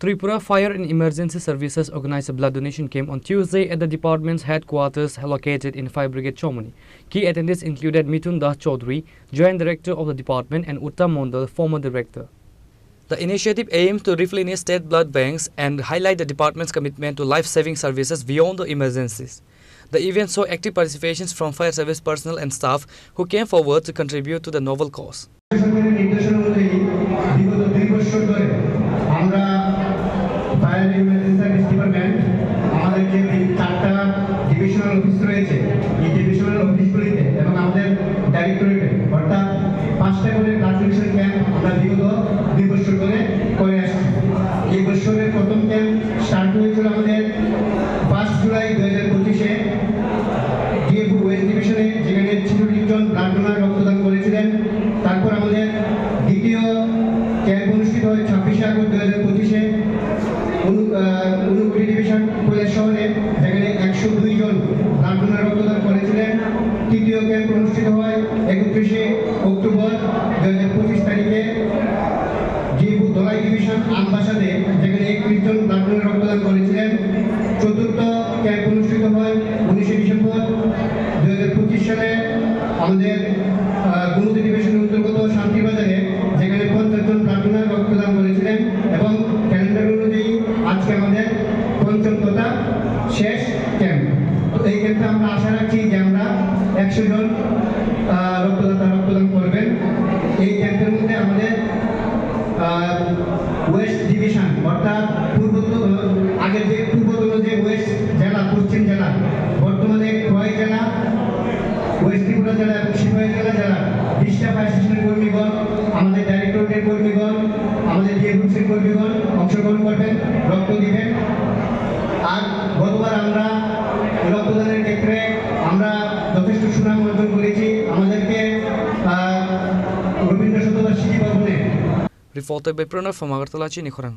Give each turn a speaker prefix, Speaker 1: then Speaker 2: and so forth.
Speaker 1: Tripura Fire and Emergency Services organized a blood donation camp on Tuesday at the department's headquarters located in Fire Brigade Chomoni. Key attendees included Mithun Das Chaudhary, Joint Director of the department, and Uttam Mondal, former director. The initiative aims to replenish state blood banks and highlight the department's commitment to life-saving services beyond the emergencies. The event saw active participations from fire service personnel and staff who came forward to contribute to the novel cause.
Speaker 2: Fire emergency service department আমাদের যে চারটা divisional office রয়েছে এই divisional অফিসগুলিতে এবং আমাদের ডাইরেক্টরেটে অর্থাৎ 5টা করে ব্লাড ডোনেশন ক্যাম্প আমরা বিগত 2 বছর ধরে করে আসছি। এই বছরের প্রথম ক্যাম্প স্টার্ট হয়েছিল আমাদের 5 জুলাই 2025-এ ডিএফও ওয়েস্ট ডিভিশনে, যেখানে 46 জন ব্লাড ডোনার রক্তদান করেছিলেন। তারপর আমাদের দ্বিতীয় ক্যাম্প অনুষ্ঠিত হয় 26 আগস্ট 2025-এ ঊনকোটি ডিভিশন কৈলাস শহরে, যেখানে 102 জন ব্লাড ডোনার রক্তদান করেছিলেন। তৃতীয় ক্যাম্প অনুষ্ঠিত হয় 31 অক্টোবর 2025 তারিখে ডিএফও ধলাই ডিভিশন আমবাসাতে, যেখানে 31 জন ব্লাড ডোনার রক্তদান করেছিলেন। চতুর্থ ক্যাম্প অনুষ্ঠিত হয় 19 ডিসেম্বর 2025 সালে আমাদের গুমতি ডিভিশনের অন্তর্গত শান্তিবাজারে, যেখানে 50 জন ব্লাড ডোনার রক্তদান করেছিলেন। এবং ক্যালেন্ডার অনুযায়ী আজকে আমাদের পঞ্চম তথা শেষ ক্যাম্প। তো এই ক্যাম্পে আমরা আশা রাখছি যে আমরা 100 জন রক্তদান করবেন। এই ক্যাম্পের মধ্যে আমাদের ওয়েস্ট ডিভিশন অর্থাৎ আগের যে পূর্বতন যে ওয়েস্ট জেলা, পশ্চিম জেলা, বর্তমানে খোয়াই জেলা, ওয়েস্ট ত্রিপুরা জেলা এবং সিপাহী জেলা 20টা ফায়ার স্টেশনের কর্মীগণ, আমাদের ডাইরেক্টরেটের কর্মীগণ, আমাদের ডিএফওসির কর্মীগণ অংশগ্রহণ করবেন, রক্ত দিবেন। আর গতবার আমরা রক্তদানের ক্ষেত্রে আমরা যথেষ্ট সুনাম অর্জন করেছি। আমাদেরকে রবীন্দ্র শতবার্ষিকী ভবনে
Speaker 1: Reported by Pranav from Agartala, Chini Khorang.